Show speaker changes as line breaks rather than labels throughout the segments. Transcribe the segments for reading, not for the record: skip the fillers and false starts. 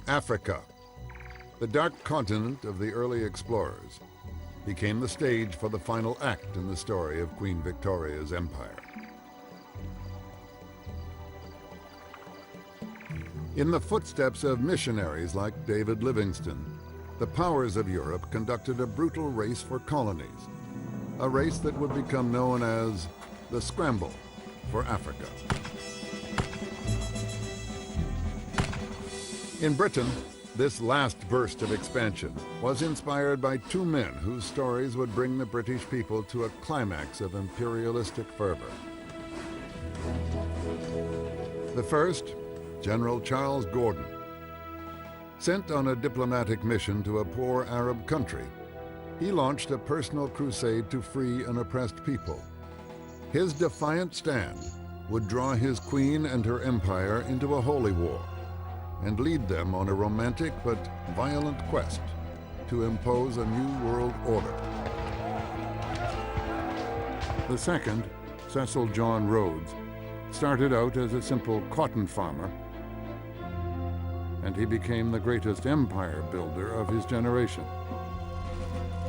Africa, the dark continent of the early explorers, became the stage for the final act in the story of Queen Victoria's empire. In the footsteps of missionaries like David Livingstone, the powers of Europe conducted a brutal race for colonies, a race that would become known as the Scramble for Africa. In Britain, this last burst of expansion was inspired by two men whose stories would bring the British people to a climax of imperialistic fervor. The first, General Charles Gordon. Sent on a diplomatic mission to a poor Arab country, he launched a personal crusade to free an oppressed people. His defiant stand would draw his queen and her empire into a holy war and lead them on a romantic but violent quest to impose a new world order. The second, Cecil John Rhodes, started out as a simple cotton farmer, and he became the greatest empire builder of his generation.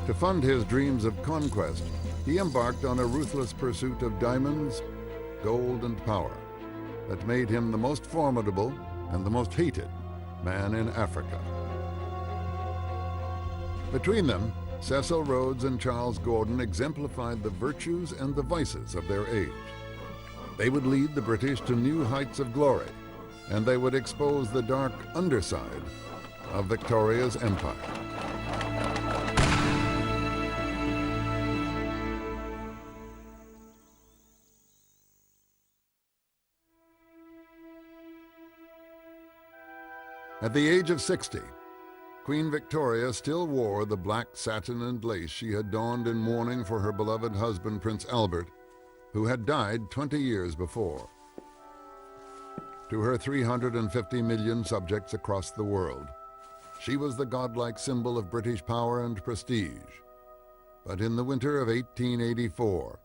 To fund his dreams of conquest, he embarked on a ruthless pursuit of diamonds, gold, and power that made him the most formidable and the most hated man in Africa. Between them, Cecil Rhodes and Charles Gordon exemplified the virtues and the vices of their age. They would lead the British to new heights of glory, and they would expose the dark underside of Victoria's empire. At the age of 60, Queen Victoria still wore the black satin and lace she had donned in mourning for her beloved husband, Prince Albert, who had died 20 years before. To her 350 million subjects across the world, she was the godlike symbol of British power and prestige. But in the winter of 1884,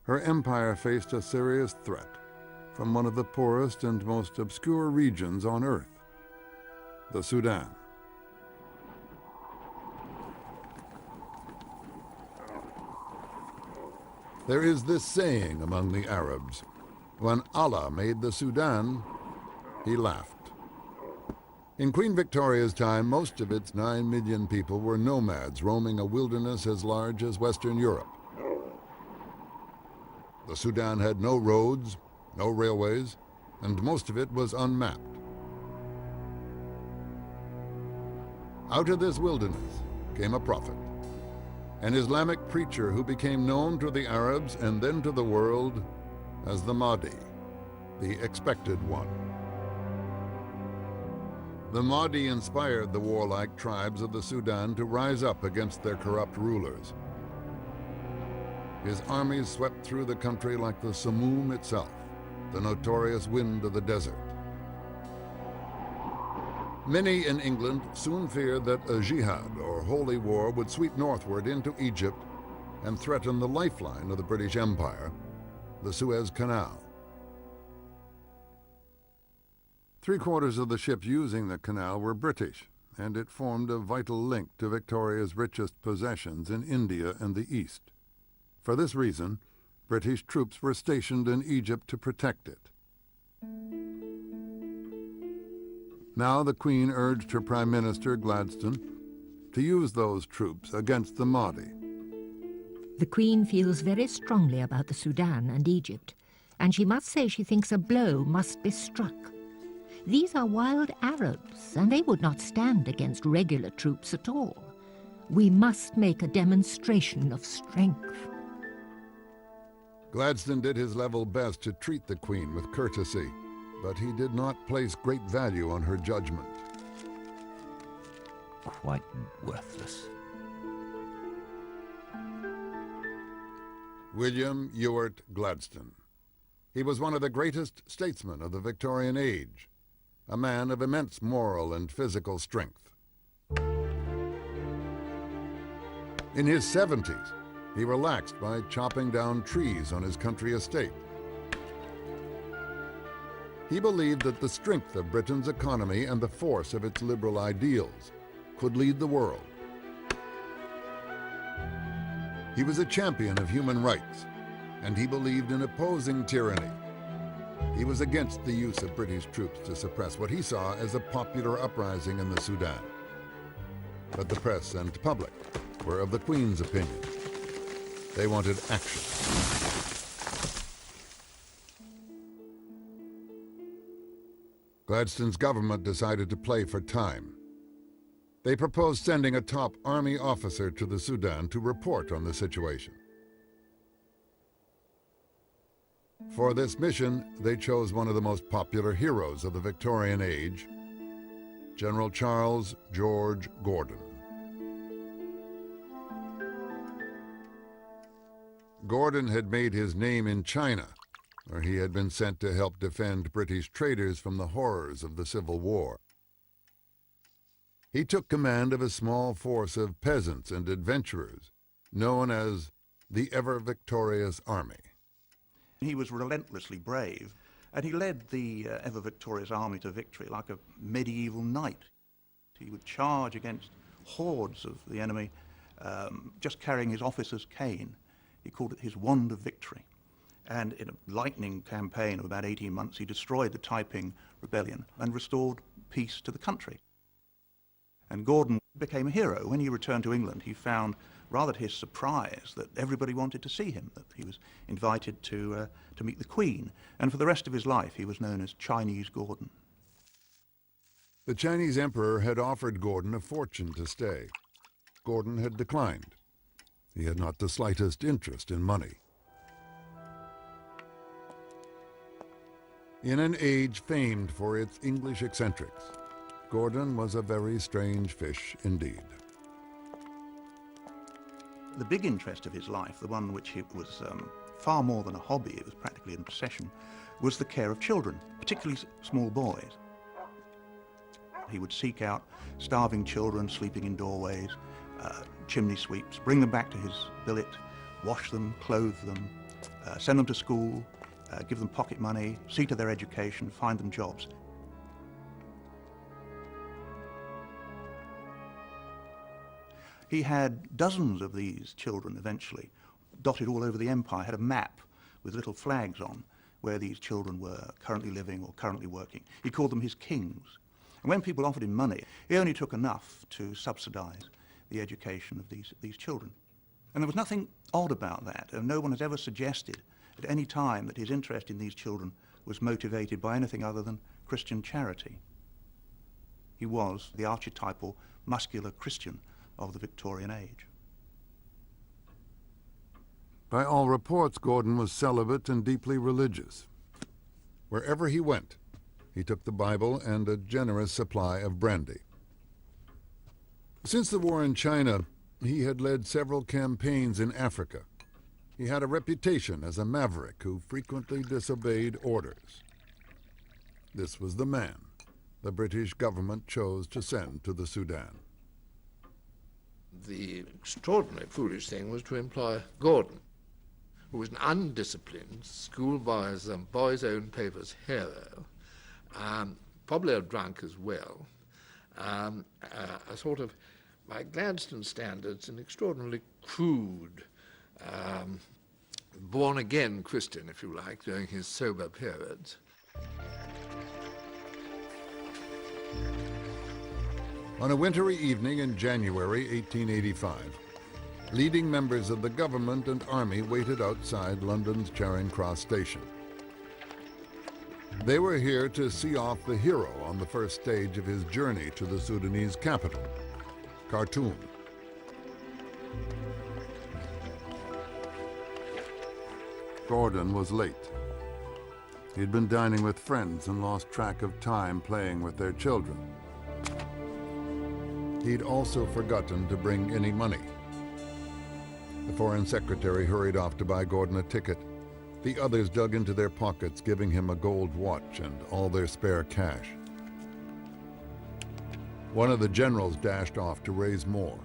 her empire faced a serious threat from one of the poorest and most obscure regions on Earth, the Sudan. There is this saying among the Arabs: when Allah made the Sudan, he laughed. In Queen Victoria's time, most of its 9 million people were nomads roaming a wilderness as large as Western Europe. The Sudan had no roads, no railways, and most of it was unmapped. Out of this wilderness came a prophet, an Islamic preacher who became known to the Arabs and then to the world as the Mahdi, the expected one. The Mahdi inspired the warlike tribes of the Sudan to rise up against their corrupt rulers. His armies swept through the country like the Simoom itself, the notorious wind of the desert. Many in England soon feared that a jihad, or holy war, would sweep northward into Egypt and threaten the lifeline of the British Empire, the Suez Canal. 3/4 of the ships using the canal were British, and it formed a vital link to Victoria's richest possessions in India and the East. For this reason, British troops were stationed in Egypt to protect it. Now the Queen urged her Prime Minister, Gladstone, to use those troops against the Mahdi.
The Queen feels very strongly about the Sudan and Egypt, and she must say she thinks a blow must be struck. These are wild Arabs, and they would not stand against regular troops at all. We must make a demonstration of strength.
Gladstone did his level best to treat the Queen with courtesy, but he did not place great value on her judgment.
Quite worthless.
William Ewart Gladstone. He was one of the greatest statesmen of the Victorian age, a man of immense moral and physical strength. In his 70s, he relaxed by chopping down trees on his country estate. He believed that the strength of Britain's economy and the force of its liberal ideals could lead the world. He was a champion of human rights, and he believed in opposing tyranny. He was against the use of British troops to suppress what he saw as a popular uprising in the Sudan. But the press and public were of the Queen's opinion. They wanted action. Gladstone's government decided to play for time. They proposed sending a top army officer to the Sudan to report on the situation. For this mission, they chose one of the most popular heroes of the Victorian age, General Charles George Gordon. Gordon had made his name in China, where he had been sent to help defend British traders from the horrors of the Civil War. He took command of a small force of peasants and adventurers, known as the Ever-Victorious Army.
He was relentlessly brave, and he led the ever-victorious army to victory like a medieval knight. He would charge against hordes of the enemy, just carrying his officer's cane. He called it his wand of victory. And in a lightning campaign of about 18 months, he destroyed the Taiping rebellion and restored peace to the country. And Gordon became a hero. When he returned to England, he found, rather to his surprise, that everybody wanted to see him, that he was invited to meet the Queen. And for the rest of his life, he was known as Chinese Gordon.
The Chinese emperor had offered Gordon a fortune to stay. Gordon had declined. He had not the slightest interest in money. In an age famed for its English eccentrics, Gordon was a very strange fish indeed.
The big interest of his life, the one which it was far more than a hobby, it was practically an obsession, was the care of children, particularly small boys. He would seek out starving children sleeping in doorways, chimney sweeps, bring them back to his billet, wash them, clothe them, send them to school, give them pocket money, see to their education, find them jobs. He had dozens of these children eventually, dotted all over the empire, had a map with little flags on where these children were currently living or currently working. He called them his kings. And when people offered him money, he only took enough to subsidize the education of these children. And there was nothing odd about that, and no one has ever suggested at any time that his interest in these children was motivated by anything other than Christian charity. He was the archetypal muscular Christian of the Victorian age.
By all reports, Gordon was celibate and deeply religious. Wherever he went, he took the Bible and a generous supply of brandy. Since the war in China, he had led several campaigns in Africa. He had a reputation as a maverick who frequently disobeyed orders. This was the man the British government chose to send to the Sudan.
The extraordinary foolish thing was to employ Gordon, who was an undisciplined schoolboy's boys' own paper's hero, probably a drunk as well, a sort of, by Gladstone's standards, an extraordinarily crude, born-again Christian, if you like, during his sober periods.
On a wintry evening in January 1885, leading members of the government and army waited outside London's Charing Cross station. They were here to see off the hero on the first stage of his journey to the Sudanese capital, Khartoum. Gordon was late. He'd been dining with friends and lost track of time playing with their children. He'd also forgotten to bring any money. The foreign secretary hurried off to buy Gordon a ticket. The others dug into their pockets, giving him a gold watch and all their spare cash. One of the generals dashed off to raise more.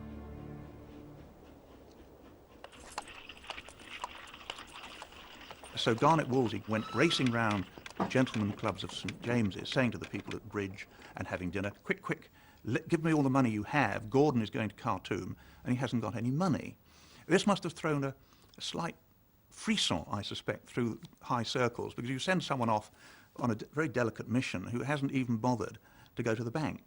So Garnet Wolseley went racing round gentlemen clubs of St James's, saying to the people at bridge and having dinner, quick, quick, give me all the money you have. Gordon is going to Khartoum and he hasn't got any money. This must have thrown a slight frisson, I suspect, through high circles, because you send someone off on a very delicate mission who hasn't even bothered to go to the bank.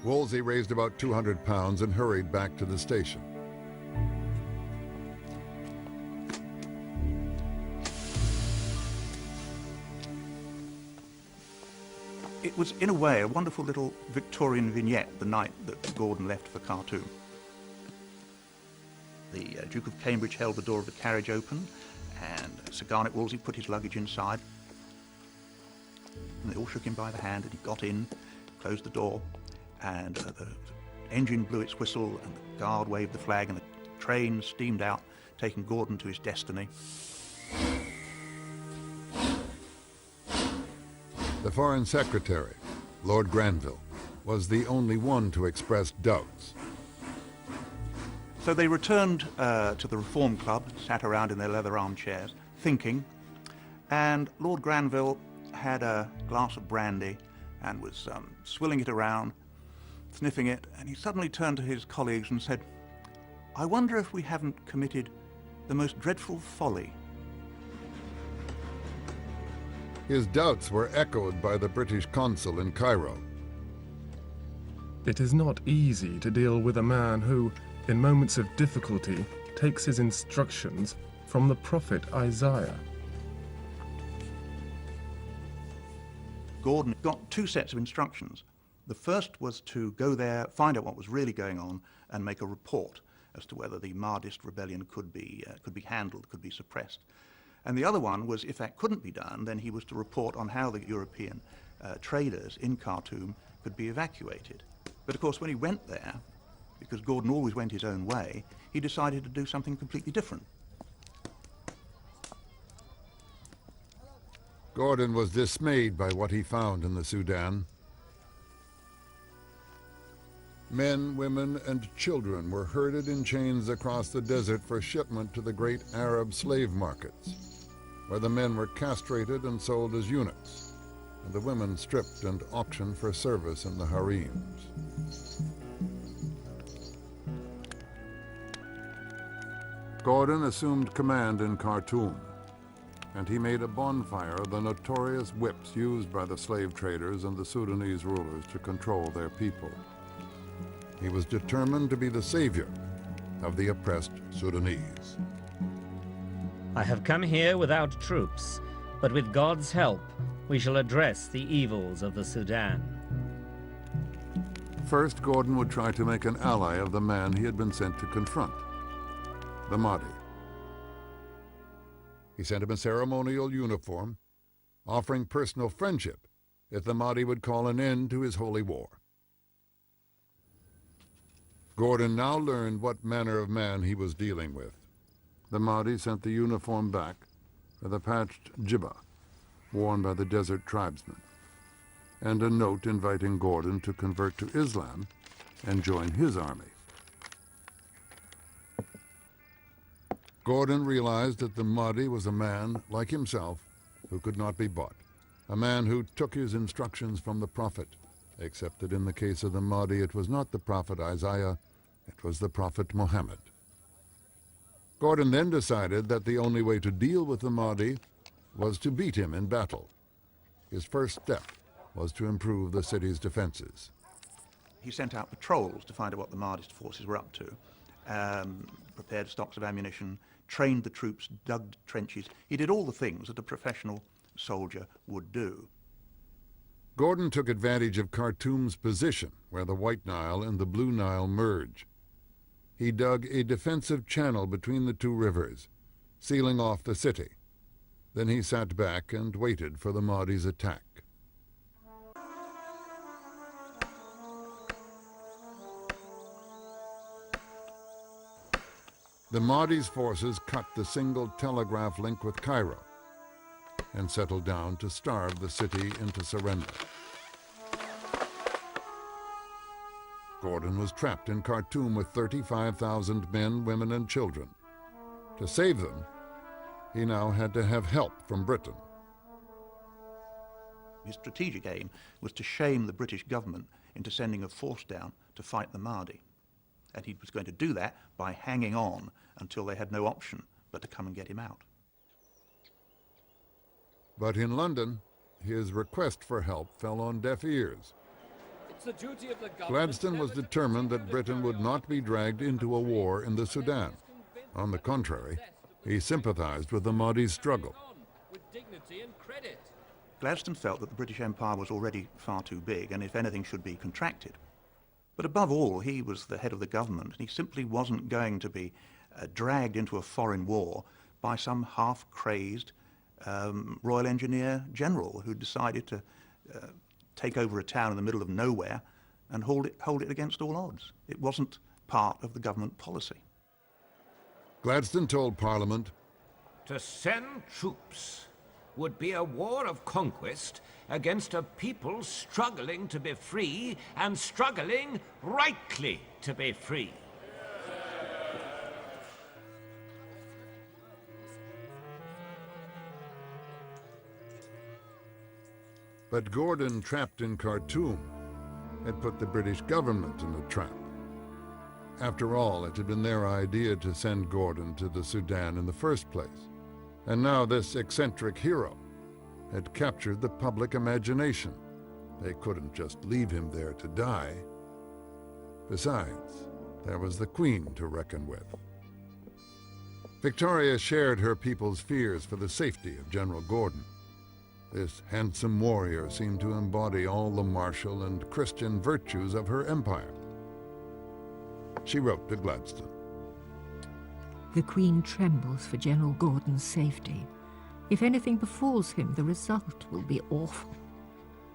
Wolsey raised about £200 and hurried back to the station.
It was, in a way, a wonderful little Victorian vignette the night that Gordon left for Khartoum. The Duke of Cambridge held the door of the carriage open, and Sir Garnet Wolsey put his luggage inside. And they all shook him by the hand, and he got in, closed the door, and the engine blew its whistle, and the guard waved the flag, and the train steamed out, taking Gordon to his destiny.
The Foreign Secretary, Lord Granville, was the only one to express doubts.
So they returned to the Reform Club, sat around in their leather armchairs, thinking, and Lord Granville had a glass of brandy and was swilling it around, sniffing it, and he suddenly turned to his colleagues and said, "I wonder if we haven't committed the most dreadful folly."
His doubts were echoed by the British consul in Cairo.
It is not easy to deal with a man who, in moments of difficulty, takes his instructions from the prophet Isaiah.
Gordon got two sets of instructions. The first was to go there, find out what was really going on, and make a report as to whether the Mahdist rebellion could be handled, could be suppressed. And the other one was, if that couldn't be done, then he was to report on how the European traders in Khartoum could be evacuated. But of course, when he went there, because Gordon always went his own way, he decided to do something completely different.
Gordon was dismayed by what he found in the Sudan. Men, women, and children were herded in chains across the desert for shipment to the great Arab slave markets, where the men were castrated and sold as eunuchs, and the women stripped and auctioned for service in the harems. Gordon assumed command in Khartoum, and he made a bonfire of the notorious whips used by the slave traders and the Sudanese rulers to control their people. He was determined to be the savior of the oppressed Sudanese.
I have come here without troops, but with God's help, we shall address the evils of the Sudan.
First, Gordon would try to make an ally of the man he had been sent to confront, the Mahdi. He sent him a ceremonial uniform, offering personal friendship if the Mahdi would call an end to his holy war. Gordon now learned what manner of man he was dealing with. The Mahdi sent the uniform back with a patched jibbah worn by the desert tribesmen, and a note inviting Gordon to convert to Islam and join his army. Gordon realized that the Mahdi was a man like himself who could not be bought, a man who took his instructions from the prophet, except that in the case of the Mahdi it was not the prophet Isaiah, it was the prophet Muhammad. Gordon then decided that the only way to deal with the Mahdi was to beat him in battle. His first step was to improve the city's defenses.
He sent out patrols to find out what the Mahdist forces were up to, prepared stocks of ammunition, trained the troops, dug trenches. He did all the things that a professional soldier would do.
Gordon took advantage of Khartoum's position, where the White Nile and the Blue Nile merge. He dug a defensive channel between the two rivers, sealing off the city. Then he sat back and waited for the Mahdi's attack. The Mahdi's forces cut the single telegraph link with Cairo and settled down to starve the city into surrender. Gordon was trapped in Khartoum with 35,000 men, women, and children. To save them, he now had to have help from Britain.
His strategic aim was to shame the British government into sending a force down to fight the Mahdi. And he was going to do that by hanging on until they had no option but to come and get him out.
But in London, his request for help fell on deaf ears.
It's the duty of the government.
Gladstone was determined that Britain would not be dragged into a war in the Sudan. On the contrary, he sympathized with the Mahdi's struggle.
With dignity and credit.
Gladstone felt that the British Empire was already far too big and, if anything, should be contracted. But above all, he was the head of the government, and he simply wasn't going to be dragged into a foreign war by some half-crazed Royal Engineer general who decided to take over a town in the middle of nowhere and hold it against all odds. It wasn't part of the government policy.
Gladstone told Parliament,
To send troops would be a war of conquest against a people struggling to be free and struggling rightly to be free.
but Gordon, trapped in Khartoum, had put the British government in a trap. After all, it had been their idea to send Gordon to the Sudan in the first place. And now this eccentric hero had captured the public imagination. They couldn't just leave him there to die. Besides, there was the Queen to reckon with. Victoria shared her people's fears for the safety of General Gordon. This handsome warrior seemed to embody all the martial and Christian virtues of her empire. She wrote to Gladstone.
The Queen trembles for General Gordon's safety. If anything befalls him, the result will be awful.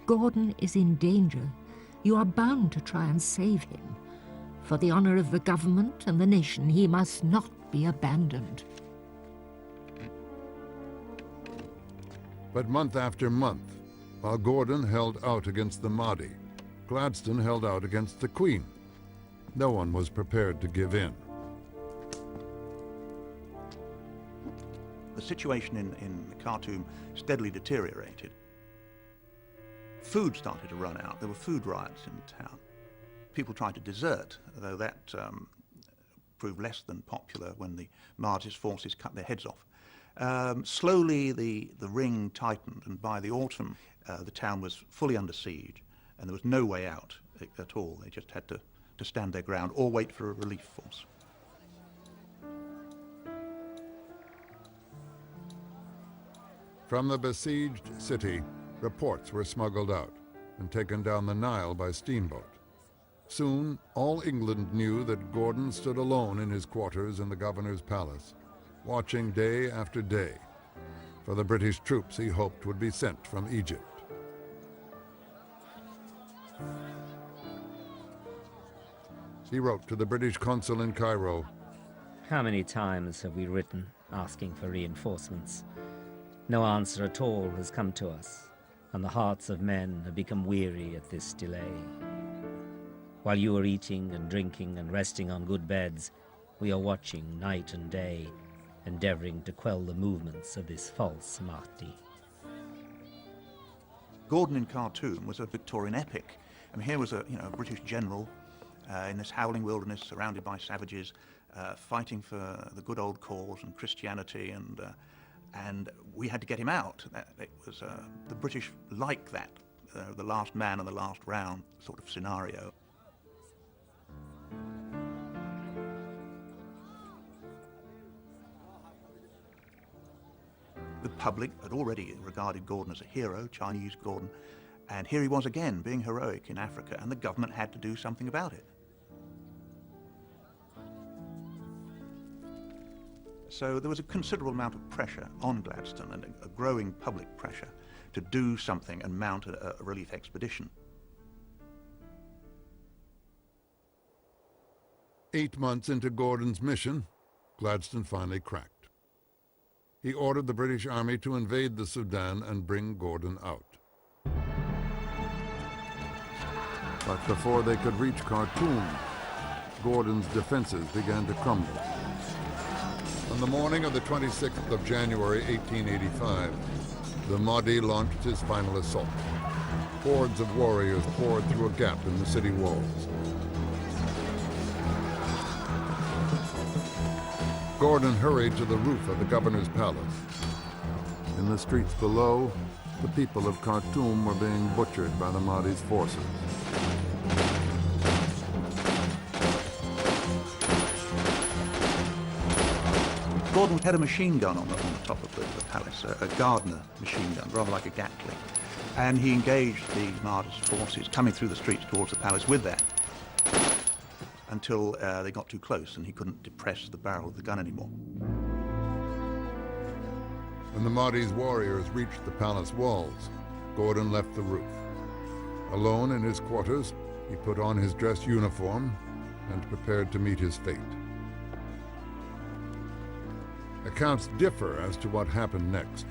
Gordon is in danger. You are bound to try and save him. For the honor of the government and the nation, he must not be abandoned.
But month after month, while Gordon held out against the Mahdi, Gladstone held out against the Queen. No one was prepared to give in.
The situation in Khartoum steadily deteriorated. Food started to run out. There were food riots in the town. People tried to desert, though that proved less than popular when the Mahdi's forces cut their heads off. Slowly the ring tightened, and by the autumn the town was fully under siege, and there was no way out at all. They just had to stand their ground or wait for a relief force.
From the besieged city, reports were smuggled out and taken down the Nile by steamboat. Soon, all England knew that Gordon stood alone in his quarters in the governor's palace, watching day after day for the British troops he hoped would be sent from Egypt. He wrote to the British consul in Cairo,
How many times have we written asking for reinforcements? No answer at all has come to us, and the hearts of men have become weary at this delay. While you are eating and drinking and resting on good beds, we are watching night and day, endeavoring to quell the movements of this false Mahdi.
Gordon in Khartoum was a Victorian epic. I mean, here was a British general in this howling wilderness, surrounded by savages, fighting for the good old cause and Christianity, and we had to get him out. It was the British like that, the last man and the last round sort of scenario. The public had already regarded Gordon as a hero, Chinese Gordon, and here he was again being heroic in Africa, and the government had to do something about it. So there was a considerable amount of pressure on Gladstone, and a growing public pressure to do something and mount a relief expedition.
8 months into Gordon's mission, Gladstone finally cracked. He ordered the British Army to invade the Sudan and bring Gordon out. But before they could reach Khartoum, Gordon's defenses began to crumble. On the morning of the 26th of January 1885, the Mahdi launched his final assault. Hordes of warriors poured through a gap in the city walls. Gordon hurried to the roof of the governor's palace. In the streets below, the people of Khartoum were being butchered by the Mahdi's forces.
Gordon had a machine gun on the top of the palace, a Gardner machine gun, rather like a Gatling. And he engaged the Mahdi's forces coming through the streets towards the palace with that until they got too close and he couldn't depress the barrel of the gun anymore.
When the Mahdi's warriors reached the palace walls, Gordon left the roof. Alone in his quarters, he put on his dress uniform and prepared to meet his fate. Accounts differ as to what happened next.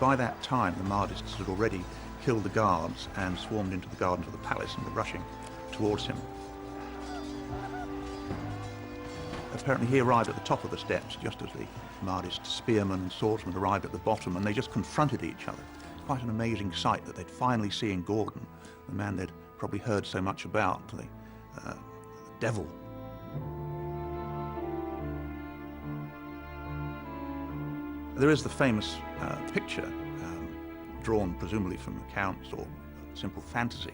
By that time, the Mahdists had already killed the guards and swarmed into the gardens of the palace and were rushing towards him. Apparently he arrived at the top of the steps just as the Mahdist spearmen and swordsmen arrived at the bottom, and they just confronted each other. Quite an amazing sight that they'd finally seen Gordon, the man they'd probably heard so much about, the devil. There is the famous picture, drawn presumably from accounts or simple fantasy,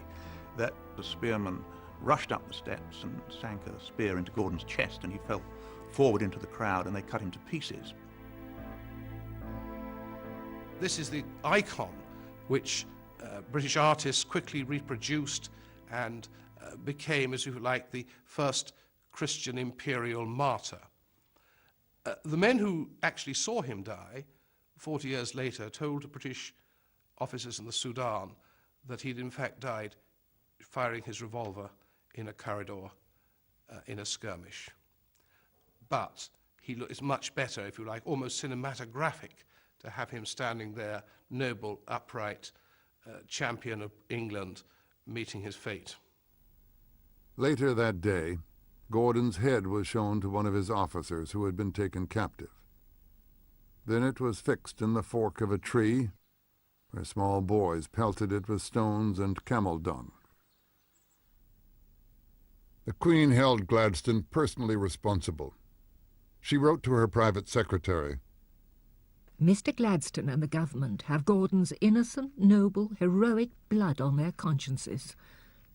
that the spearman rushed up the steps and sank a spear into Gordon's chest, and he fell forward into the crowd and they cut him to pieces.
This is the icon which British artists quickly reproduced and became, as you like, the first Christian imperial martyr. The men who actually saw him die 40 years later told British officers in the Sudan that he'd in fact died firing his revolver in a corridor in a skirmish. But it's much better, if you like, almost cinematographic, to have him standing there, noble, upright, champion of England, meeting his fate.
Later that day, Gordon's head was shown to one of his officers who had been taken captive. Then it was fixed in the fork of a tree, where small boys pelted it with stones and camel dung. The Queen held Gladstone personally responsible. She wrote to her private secretary,
Mr. Gladstone and the government have Gordon's innocent, noble, heroic blood on their consciences.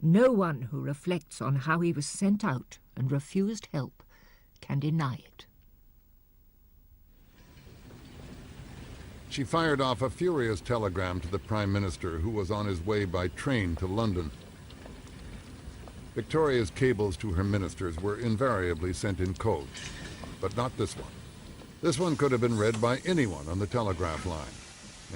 No one who reflects on how he was sent out and refused help can deny it.
She fired off a furious telegram to the Prime Minister, who was on his way by train to London. Victoria's cables to her ministers were invariably sent in code, but not this one. This one could have been read by anyone on the telegraph line,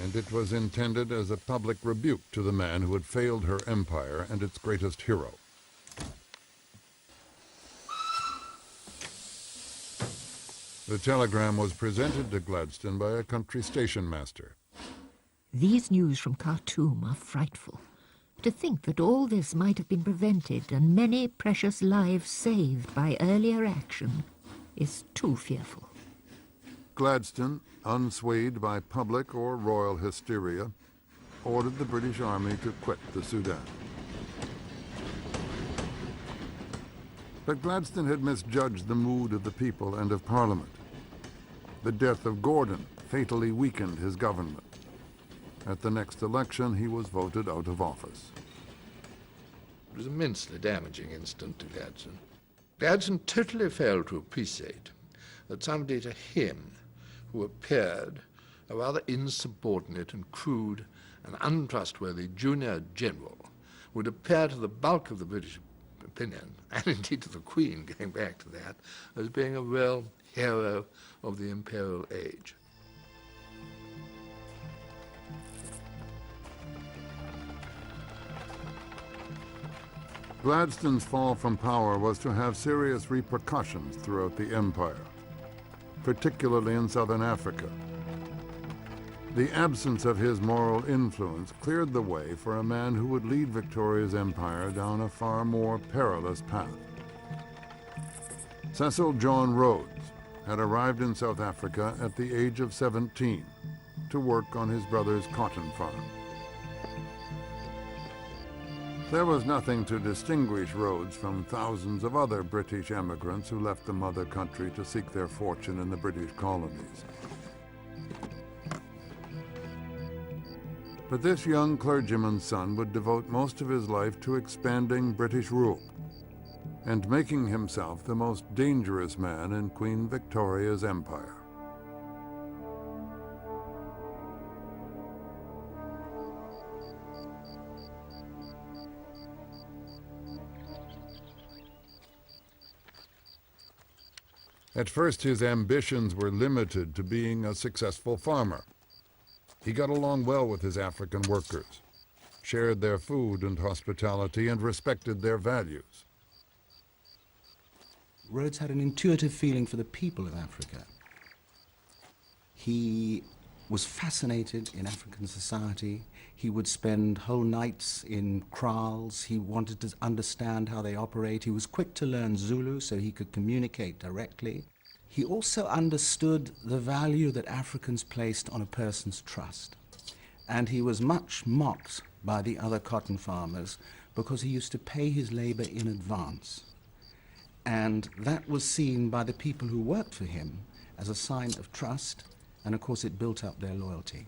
and it was intended as a public rebuke to the man who had failed her empire and its greatest hero. The telegram was presented to Gladstone by a country station master.
These news from Khartoum are frightful. To think that all this might have been prevented and many precious lives saved by earlier action is too fearful.
Gladstone, unswayed by public or royal hysteria, ordered the British Army to quit the Sudan. But Gladstone had misjudged the mood of the people and of Parliament. The death of Gordon fatally weakened his government. At the next election, he was voted out of office.
It was an immensely damaging incident to Gladstone. Gladstone totally failed to appreciate that somebody to him who appeared a rather insubordinate and crude and untrustworthy junior general would appear to the bulk of the British opinion, and indeed to the Queen, going back to that, as being a real hero of the imperial age.
Gladstone's fall from power was to have serious repercussions throughout the empire, particularly in southern Africa. The absence of his moral influence cleared the way for a man who would lead Victoria's empire down a far more perilous path. Cecil John Rhodes had arrived in South Africa at the age of 17 to work on his brother's cotton farm. There was nothing to distinguish Rhodes from thousands of other British emigrants who left the mother country to seek their fortune in the British colonies. But this young clergyman's son would devote most of his life to expanding British rule and making himself the most dangerous man in Queen Victoria's empire. At first, his ambitions were limited to being a successful farmer. He got along well with his African workers, shared their food and hospitality, and respected their values.
Rhodes had an intuitive feeling for the people of Africa. He was fascinated in African society. He would spend whole nights in kraals. He wanted to understand how they operate. He was quick to learn Zulu so he could communicate directly. He also understood the value that Africans placed on a person's trust. And he was much mocked by the other cotton farmers because he used to pay his labor in advance. And that was seen by the people who worked for him as a sign of trust, and of course it built up their loyalty.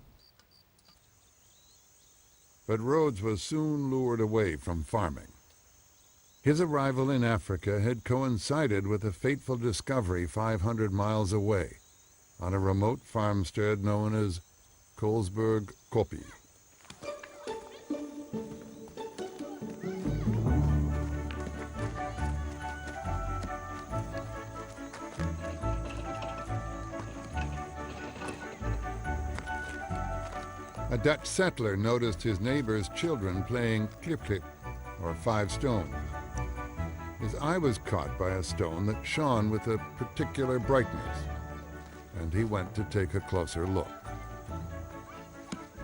But Rhodes was soon lured away from farming. His arrival in Africa had coincided with a fateful discovery 500 miles away on a remote farmstead known as Colesberg Kopje. A Dutch settler noticed his neighbor's children playing klip-klip, or 5 stones. His eye was caught by a stone that shone with a particular brightness, and he went to take a closer look.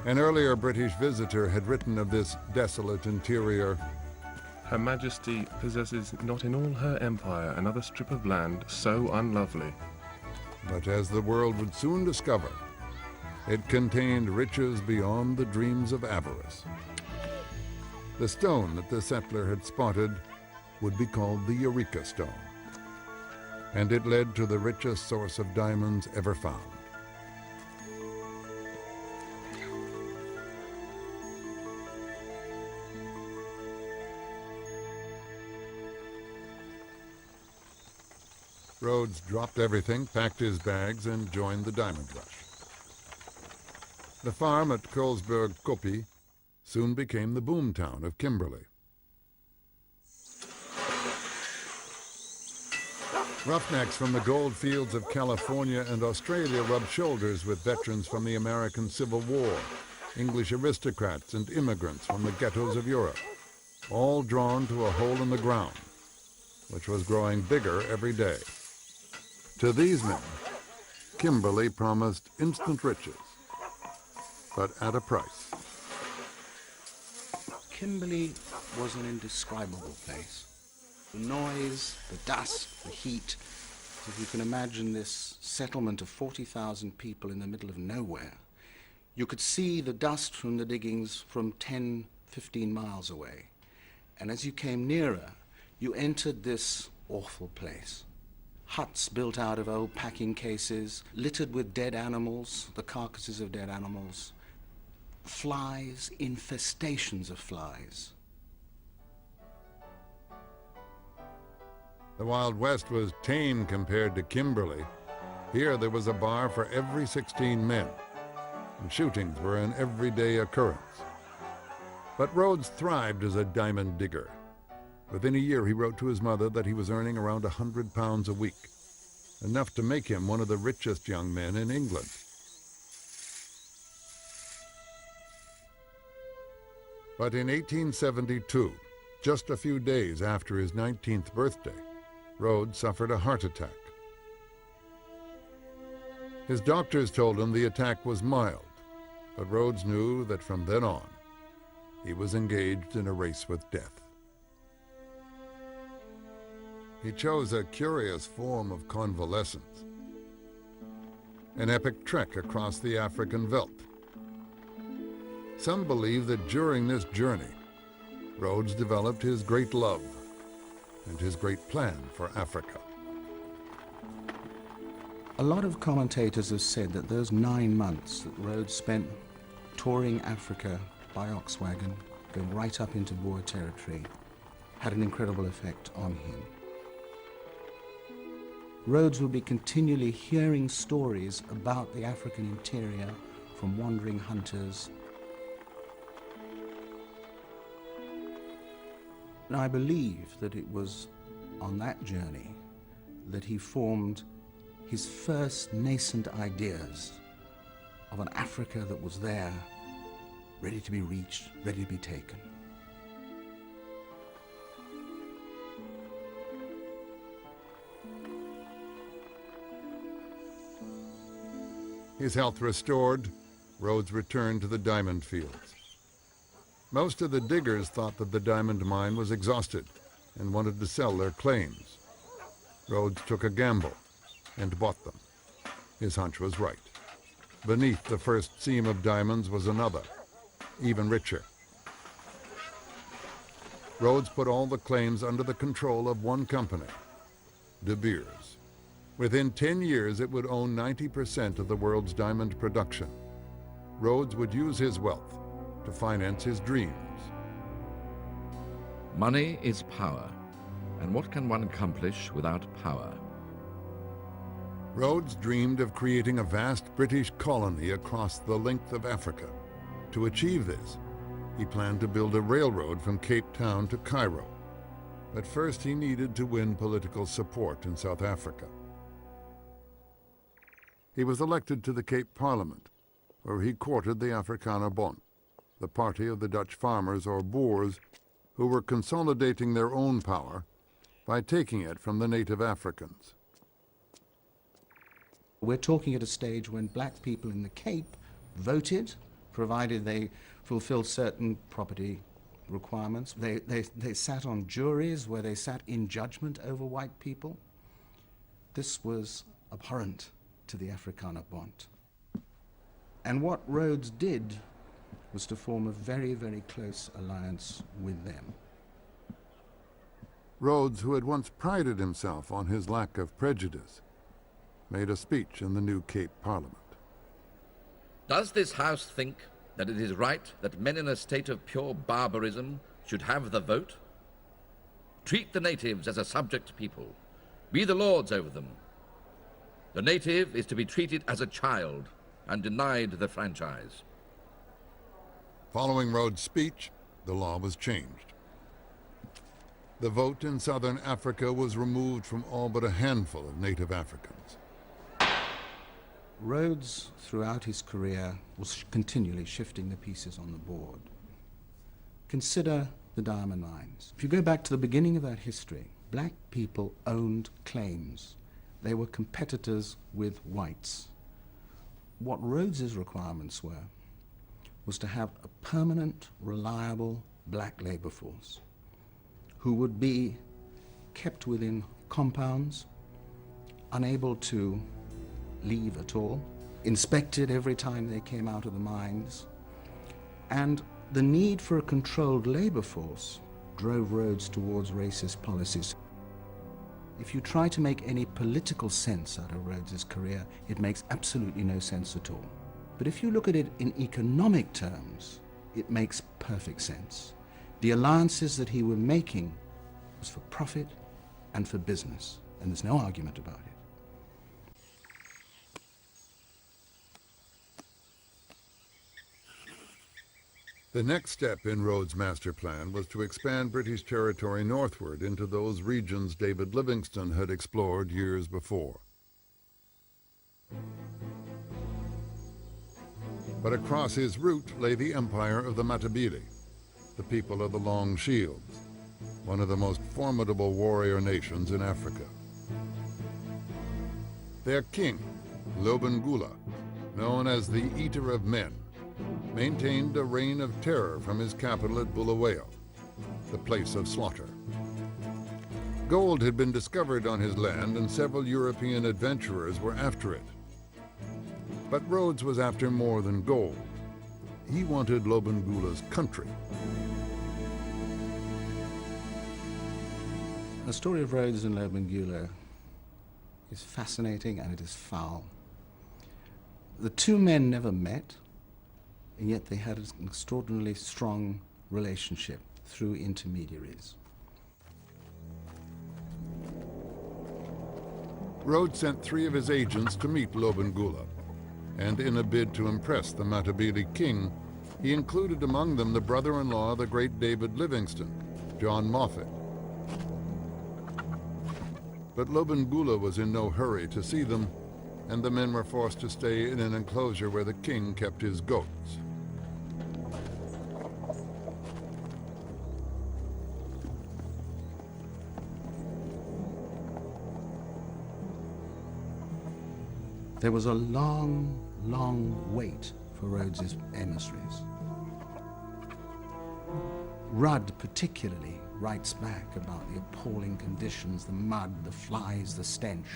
An earlier British visitor had written of this desolate interior,
Her Majesty possesses not in all her empire another strip of land so unlovely.
but as the world would soon discover, it contained riches beyond the dreams of avarice. The stone that the settler had spotted would be called the Eureka Stone, and it led to the richest source of diamonds ever found. Rhodes dropped everything, packed his bags, and joined the diamond rush. The farm at Colesberg Kopje soon became the boomtown of Kimberley. Roughnecks from the gold fields of California and Australia rubbed shoulders with veterans from the American Civil War, English aristocrats and immigrants from the ghettos of Europe, all drawn to a hole in the ground, which was growing bigger every day. To these men, Kimberley promised instant riches, but at a price.
Kimberley was an indescribable place. The noise, the dust, the heat. If you can imagine this settlement of 40,000 people in the middle of nowhere, you could see the dust from the diggings from 10, 15 miles away. And as you came nearer, you entered this awful place. Huts built out of old packing cases, littered with dead animals, the carcasses of dead animals. Flies, infestations of flies.
The Wild West was tame compared to Kimberley. Here there was a bar for every 16 men, and shootings were an everyday occurrence. But Rhodes thrived as a diamond digger. Within a year, he wrote to his mother that he was earning around £100 a week, enough to make him one of the richest young men in England. But in 1872, just a few days after his 19th birthday, Rhodes suffered a heart attack. His doctors told him the attack was mild, but Rhodes knew that from then on, he was engaged in a race with death. He chose a curious form of convalescence, an epic trek across the African veldt. Some believe that during this journey, Rhodes developed his great love and his great plan for Africa.
A lot of commentators have said that those 9 months that Rhodes spent touring Africa by ox wagon, going right up into Boer territory, had an incredible effect on him. Rhodes would be continually hearing stories about the African interior from wandering hunters. And I believe that it was on that journey that he formed his first nascent ideas of an Africa that was there, ready to be reached, ready to be taken.
His health restored, Rhodes returned to the diamond fields. Most of the diggers thought that the diamond mine was exhausted and wanted to sell their claims. Rhodes took a gamble and bought them. His hunch was right. Beneath the first seam of diamonds was another, even richer. Rhodes put all the claims under the control of one company, De Beers. Within 10 years, it would own 90% of the world's diamond production. Rhodes would use his wealth to finance his dreams.
Money is power, and what can one accomplish without power?
Rhodes dreamed of creating a vast British colony across the length of Africa. To achieve this, he planned to build a railroad from Cape Town to Cairo. But first he needed to win political support in South Africa. He was elected to the Cape Parliament, where he courted the Afrikaner Bond, the party of the Dutch farmers or Boers who were consolidating their own power by taking it from the native Africans.
We're talking at a stage when black people in the Cape voted, provided they fulfilled certain property requirements. They sat on juries where they sat in judgment over white people. This was abhorrent to the Afrikaner Bond. And what Rhodes did was to form a very, very close alliance with them.
Rhodes, who had once prided himself on his lack of prejudice, made a speech in the new Cape Parliament.
Does this House think that it is right that men in a state of pure barbarism should have the vote? Treat the natives as a subject people. Be the lords over them. The native is to be treated as a child and denied the franchise.
Following Rhodes' speech, the law was changed. The vote in southern Africa was removed from all but a handful of native Africans.
Rhodes, throughout his career, was continually shifting the pieces on the board. Consider the diamond mines. If you go back to the beginning of that history, black people owned claims. They were competitors with whites. What Rhodes's requirements were was to have a permanent, reliable black labor force who would be kept within compounds, unable to leave at all, inspected every time they came out of the mines, and the need for a controlled labor force drove Rhodes towards racist policies. If you try to make any political sense out of Rhodes's career, it makes absolutely no sense at all. But if you look at it in economic terms, it makes perfect sense. The alliances that he was making was for profit and for business, and there's no argument about it.
The next step in Rhodes' master plan was to expand British territory northward into those regions David Livingstone had explored years before. But across his route lay the empire of the Matabele, the people of the long shields, one of the most formidable warrior nations in Africa. Their king, Lobengula, known as the Eater of Men, maintained a reign of terror from his capital at Bulawayo, the place of slaughter. Gold had been discovered on his land and several European adventurers were after it. But Rhodes was after more than gold. He wanted Lobengula's country.
The story of Rhodes and Lobengula is fascinating and it is foul. The two men never met, and yet they had an extraordinarily strong relationship through intermediaries.
Rhodes sent 3 of his agents to meet Lobengula, and in a bid to impress the Matabele king, he included among them the brother-in-law of the great David Livingstone, John Moffat. But Lobengula was in no hurry to see them, and the men were forced to stay in an enclosure where the king kept his goats.
There was a long, long wait for Rhodes's emissaries. Rudd particularly writes back about the appalling conditions, the mud, the flies, the stench,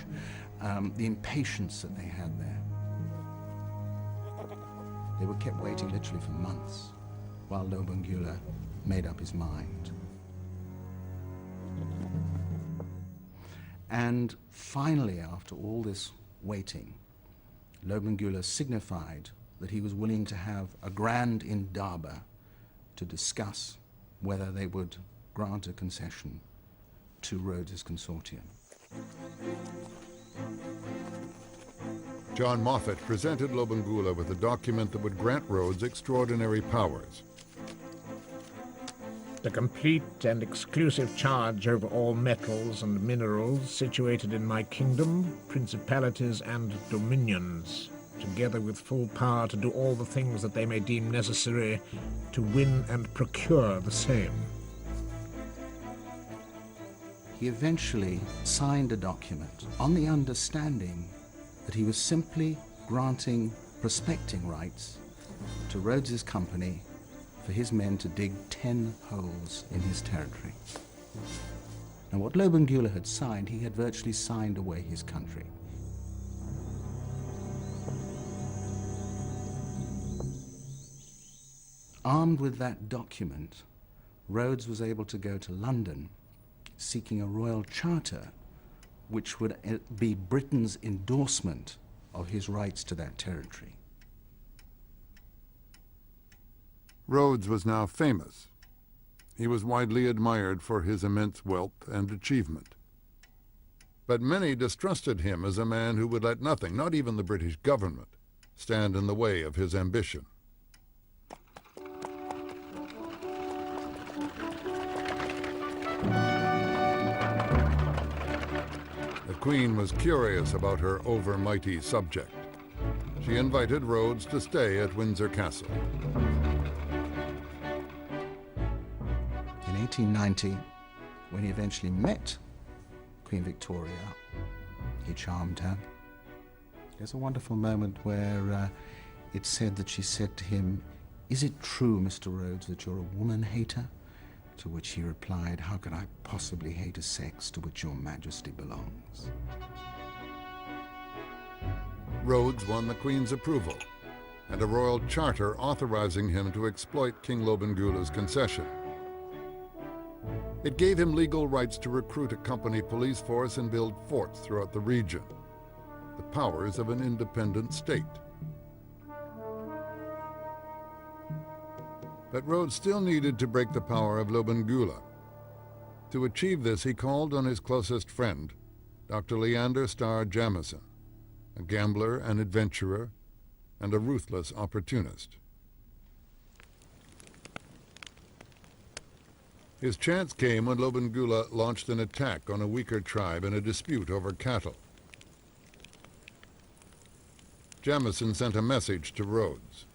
the impatience that they had there. They were kept waiting literally for months while Lobengula made up his mind. And finally, after all this waiting, Lobengula signified that he was willing to have a grand indaba to discuss whether they would grant a concession to Rhodes's consortium.
John Moffat presented Lobengula with a document that would grant Rhodes extraordinary powers.
The complete and exclusive charge over all metals and minerals situated in my kingdom, principalities and dominions, together with full power to do all the things that they may deem necessary to win and procure the same.
He eventually signed a document on the understanding that he was simply granting prospecting rights to Rhodes's company for his men to dig 10 holes in his territory. And what Lobengula had signed, he had virtually signed away his country. Armed with that document, Rhodes was able to go to London seeking a royal charter which would be Britain's endorsement of his rights to that territory.
Rhodes was now famous. He was widely admired for his immense wealth and achievement. But many distrusted him as a man who would let nothing, not even the British government, stand in the way of his ambition. The Queen was curious about her overmighty subject. She invited Rhodes to stay at Windsor Castle.
In 1890, when he eventually met Queen Victoria, he charmed her. There's a wonderful moment where it's said that she said to him, "Is it true, Mr. Rhodes, that you're a woman hater?" To which he replied, "How could I possibly hate a sex to which your majesty belongs?"
Rhodes won the Queen's approval and a royal charter authorizing him to exploit King Lobengula's concession. It gave him legal rights to recruit a company police force and build forts throughout the region, the powers of an independent state. But Rhodes still needed to break the power of Lobengula. To achieve this, he called on his closest friend, Dr. Leander Starr Jamison, a gambler, an adventurer, and a ruthless opportunist. His chance came when Lobengula launched an attack on a weaker tribe in a dispute over cattle. Jamison sent a message to Rhodes.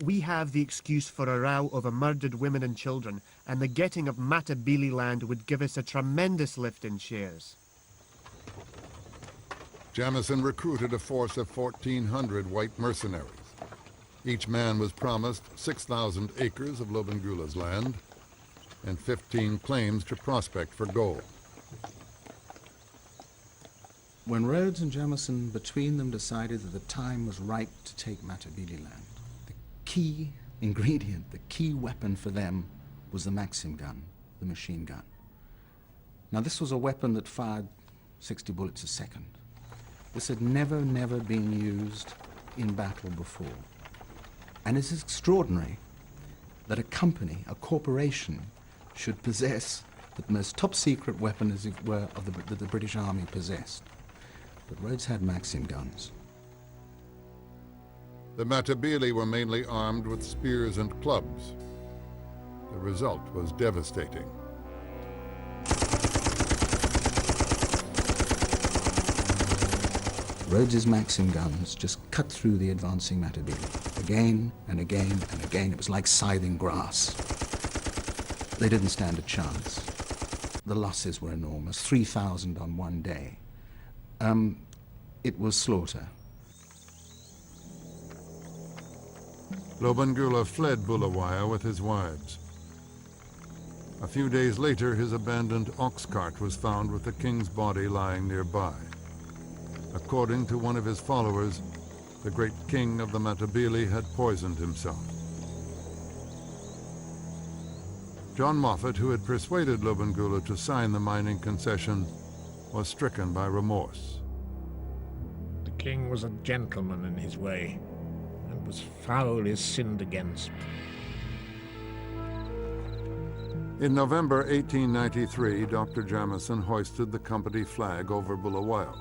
We have the excuse for a row over murdered women and children, and the getting of Matabele land would give us a tremendous lift in shares.
Jamison recruited a force of 1,400 white mercenaries. Each man was promised 6,000 acres of Lobengula's land and 15 claims to prospect for gold.
When Rhodes and Jamison between them decided that the time was ripe to take Matabele land, the key ingredient, the key weapon for them was the Maxim gun, the machine gun. Now this was a weapon that fired 60 bullets a second. This had never been used in battle before. And it's extraordinary that a company, a corporation, should possess the most top secret weapon, as it were, that the British Army possessed. But Rhodes had Maxim guns.
The Matabele were mainly armed with spears and clubs. The result was devastating.
Rhodes's Maxim guns just cut through the advancing Matabele. Again and again and again. It was like scything grass. They didn't stand a chance. The losses were enormous, 3,000 on one day. It was slaughter.
Lobengula fled Bulawayo with his wives. A few days later, his abandoned ox cart was found with the king's body lying nearby. According to one of his followers, the great king of the Matabele had poisoned himself. John Moffat, who had persuaded Lobengula to sign the mining concession, was stricken by remorse.
The king was a gentleman in his way, and was foully sinned against.
In November 1893, Dr. Jamison hoisted the company flag over Bulawayo.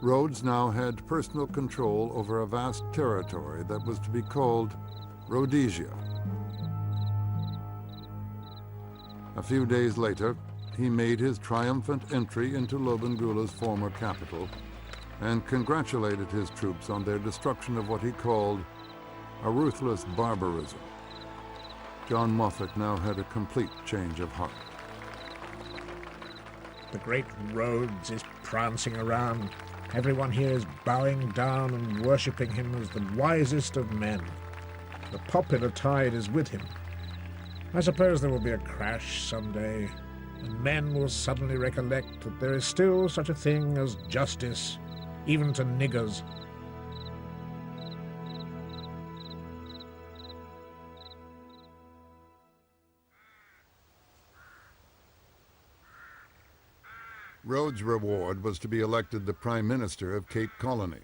Rhodes now had personal control over a vast territory that was to be called Rhodesia. A few days later, he made his triumphant entry into Lobengula's former capital and congratulated his troops on their destruction of what he called a ruthless barbarism. John Moffat now had a complete change of heart.
The great Rhodes is prancing around. Everyone here is bowing down and worshipping him as the wisest of men. The popular tide is with him. I suppose there will be a crash someday, and men will suddenly recollect that there is still such a thing as justice, even to niggers.
Rhodes' reward was to be elected the Prime Minister of Cape Colony.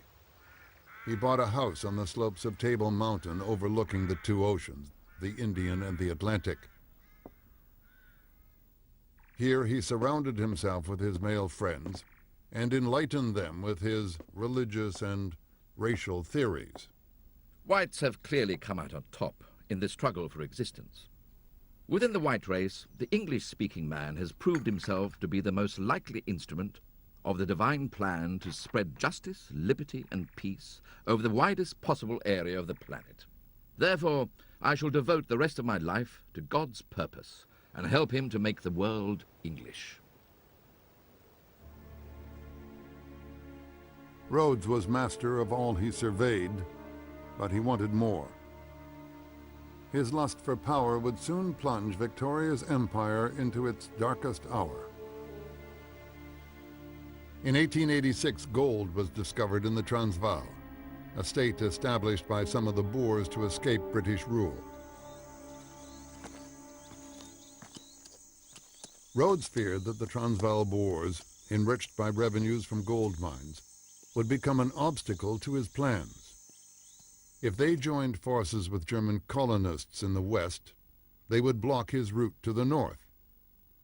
He bought a house on the slopes of Table Mountain overlooking the two oceans, the Indian and the Atlantic. Here he surrounded himself with his male friends and enlightened them with his religious and racial theories.
Whites have clearly come out on top in the struggle for existence. Within the white race, the English-speaking man has proved himself to be the most likely instrument of the divine plan to spread justice, liberty, and peace over the widest possible area of the planet. Therefore, I shall devote the rest of my life to God's purpose and help him to make the world English.
Rhodes was master of all he surveyed, but he wanted more. His lust for power would soon plunge Victoria's empire into its darkest hour. In 1886, gold was discovered in the Transvaal, a state established by some of the Boers to escape British rule. Rhodes feared that the Transvaal Boers, enriched by revenues from gold mines, would become an obstacle to his plans. If they joined forces with German colonists in the west, they would block his route to the north.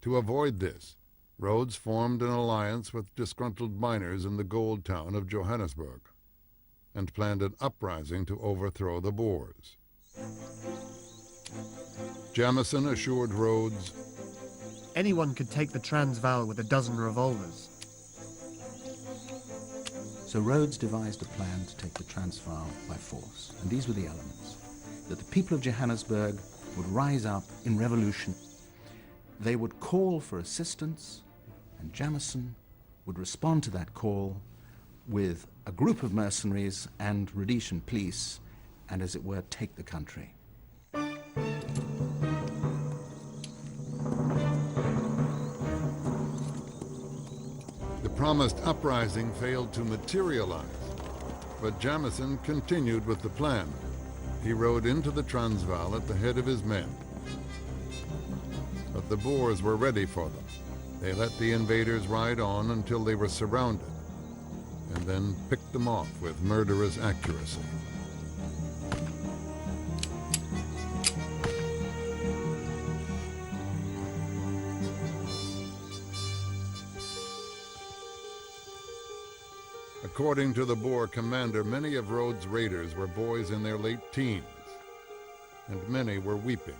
To avoid this, Rhodes formed an alliance with disgruntled miners in the gold town of Johannesburg and planned an uprising to overthrow the Boers. Jamison assured Rhodes,
anyone could take the Transvaal with a dozen revolvers.
So Rhodes devised a plan to take the Transvaal by force, and these were the elements. that the people of Johannesburg would rise up in revolution. They would call for assistance, and Jameson would respond to that call with a group of mercenaries and Rhodesian police, and as it were, take the country.
The promised uprising failed to materialize, but Jameson continued with the plan. He rode into the Transvaal at the head of his men. But the Boers were ready for them. They let the invaders ride on until they were surrounded, and then picked them off with murderous accuracy. According to the Boer commander, many of Rhodes' raiders were boys in their late teens, and many were weeping.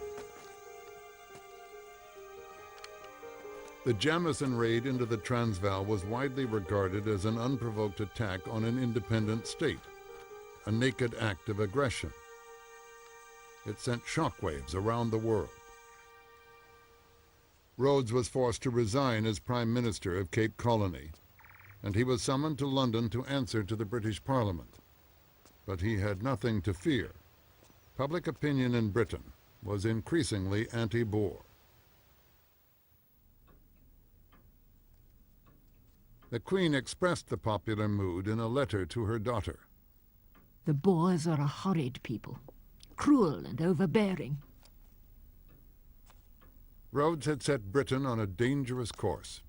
The Jameson raid into the Transvaal was widely regarded as an unprovoked attack on an independent state, a naked act of aggression. It sent shockwaves around the world. Rhodes was forced to resign as Prime Minister of Cape Colony, and he was summoned to London to answer to the British Parliament. But he had nothing to fear. Public opinion in Britain was increasingly anti-Boer. The Queen expressed the popular mood in a letter to her daughter.
The Boers are a horrid people, cruel and overbearing.
Rhodes had set Britain on a dangerous course.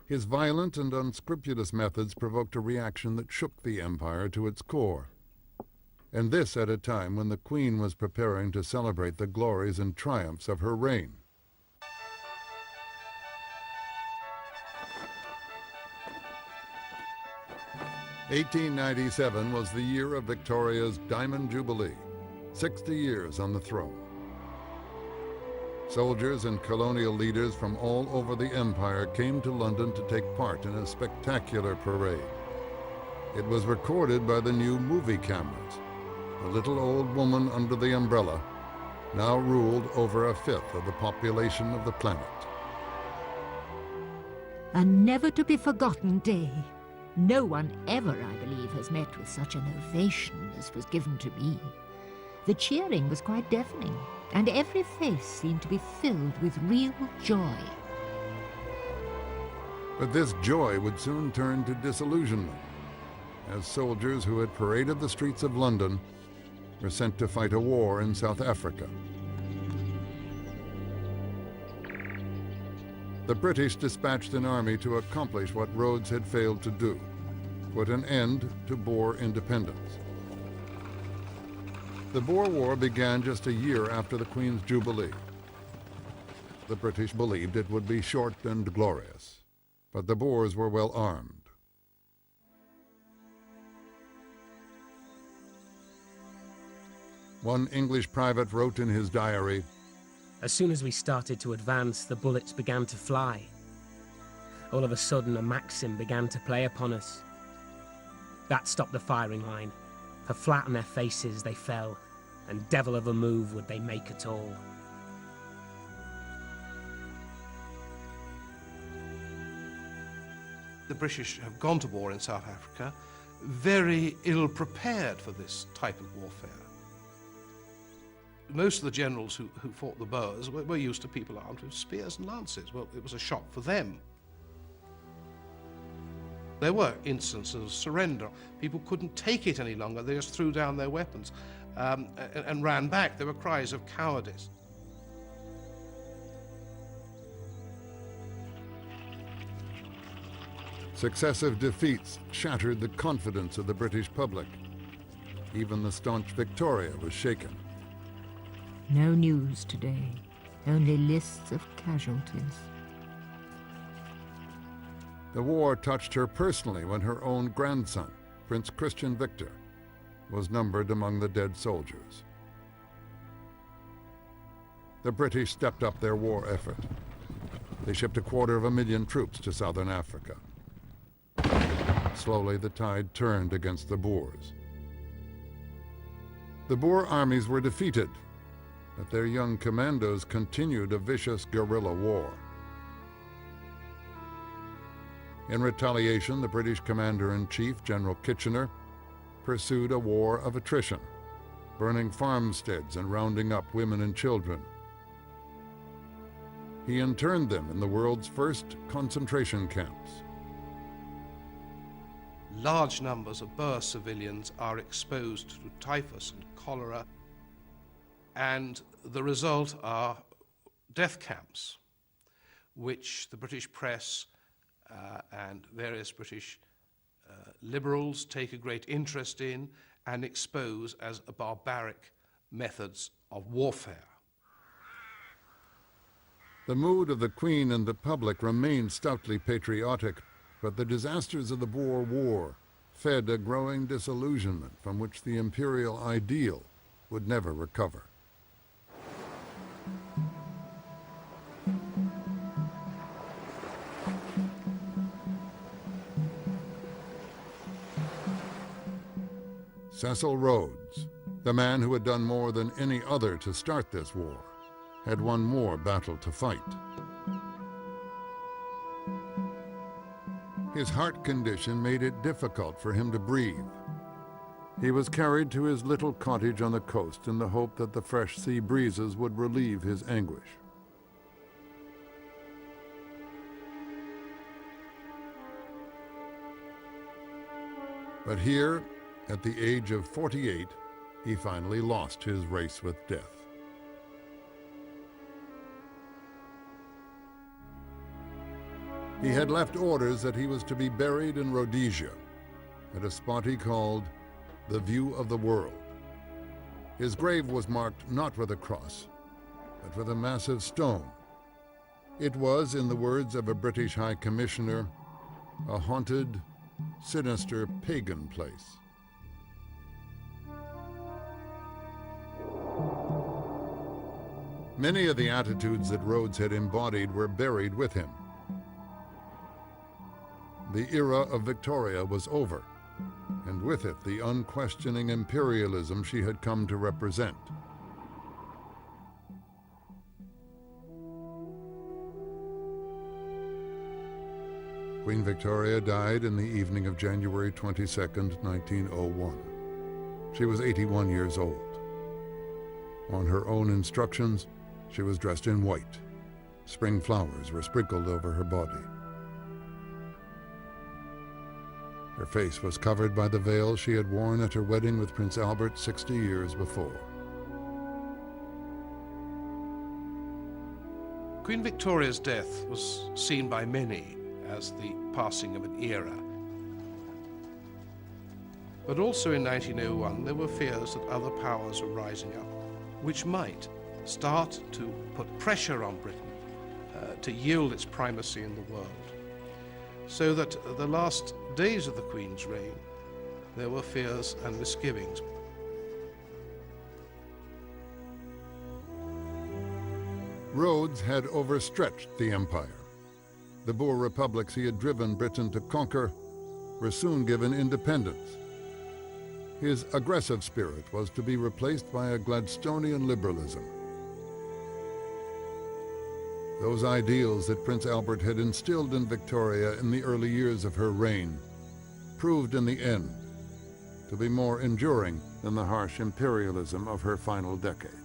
His violent and unscrupulous methods provoked a reaction that shook the empire to its core. And this at a time when the Queen was preparing to celebrate the glories and triumphs of her reign. (1897) was the year of Victoria's Diamond Jubilee, 60 years on the throne. Soldiers and colonial leaders from all over the empire came to London to take part in a spectacular parade. It was recorded by the new movie cameras. The little old woman under the umbrella now ruled over a fifth of the population of the planet.
A never-to-be-forgotten day. No one ever, I believe, has met with such an ovation as was given to me. The cheering was quite deafening, and every face seemed to be filled with real joy.
But this joy would soon turn to disillusionment, as soldiers who had paraded the streets of London were sent to fight a war in South Africa. The British dispatched an army to accomplish what Rhodes had failed to do, put an end to Boer independence. The Boer War began just a year after the Queen's Jubilee. The British believed it would be short and glorious, but the Boers were well armed. One English private wrote in his diary,
"As soon as we started to advance, the bullets began to fly. All of a sudden, a Maxim began to play upon us. That stopped the firing line, for flat on their faces they fell, and devil of a move would they make at all."
The British have gone to war in South Africa very ill prepared for this type of warfare. Most of the generals who fought the Boers were used to people armed with spears and lances. Well, it was a shock for them. There were instances of surrender. People couldn't take it any longer. They just threw down their weapons and ran back. There were cries of cowardice.
Successive defeats shattered the confidence of the British public. Even the staunch Victoria was shaken.
No news today, only lists of casualties.
The war touched her personally when her own grandson, Prince Christian Victor, was numbered among the dead soldiers. The British stepped up their war effort. They shipped 250,000 troops to southern Africa. Slowly, the tide turned against the Boers. The Boer armies were defeated, but their young commandos continued a vicious guerrilla war. In retaliation, the British Commander-in-Chief, General Kitchener, pursued a war of attrition, burning farmsteads and rounding up women and children. He interned them in the world's first concentration camps.
Large numbers of Boer civilians are exposed to typhus and cholera, and the result are death camps, which the British press and various British liberals take a great interest in and expose as barbaric methods of warfare.
The mood of the Queen and the public remained stoutly patriotic, but the disasters of the Boer War fed a growing disillusionment from which the imperial ideal would never recover. Cecil Rhodes, the man who had done more than any other to start this war, had one more battle to fight. His heart condition made it difficult for him to breathe. He was carried to his little cottage on the coast in the hope that the fresh sea breezes would relieve his anguish. But here, at the age of 48, he finally lost his race with death. He had left orders that he was to be buried in Rhodesia, at a spot he called the View of the World. His grave was marked not with a cross, but with a massive stone. It was, in the words of a British High Commissioner, a haunted, sinister pagan place. Many of the attitudes that Rhodes had embodied were buried with him. The era of Victoria was over, and with it the unquestioning imperialism she had come to represent. Queen Victoria died in the evening of January 22nd, 1901. She was 81 years old. On her own instructions, she was dressed in white. Spring flowers were sprinkled over her body. Her face was covered by the veil she had worn at her wedding with Prince Albert 60 years before.
Queen Victoria's death was seen by many as the passing of an era. But also in 1901, there were fears that other powers were rising up, which might start to put pressure on Britain to yield its primacy in the world. So that the last days of the Queen's reign, there were fears and misgivings.
Rhodes had overstretched the empire. The Boer republics he had driven Britain to conquer were soon given independence. His aggressive spirit was to be replaced by a Gladstonian liberalism. Those ideals that Prince Albert had instilled in Victoria in the early years of her reign proved in the end to be more enduring than the harsh imperialism of her final decades.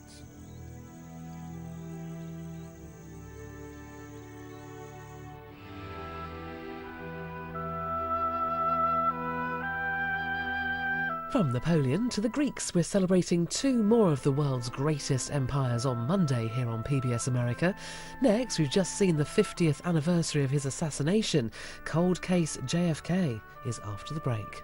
From Napoleon to the Greeks, we're celebrating two more of the world's greatest empires on Monday here on PBS America. Next, we've just seen the 50th anniversary of his assassination. Cold Case JFK is after the break.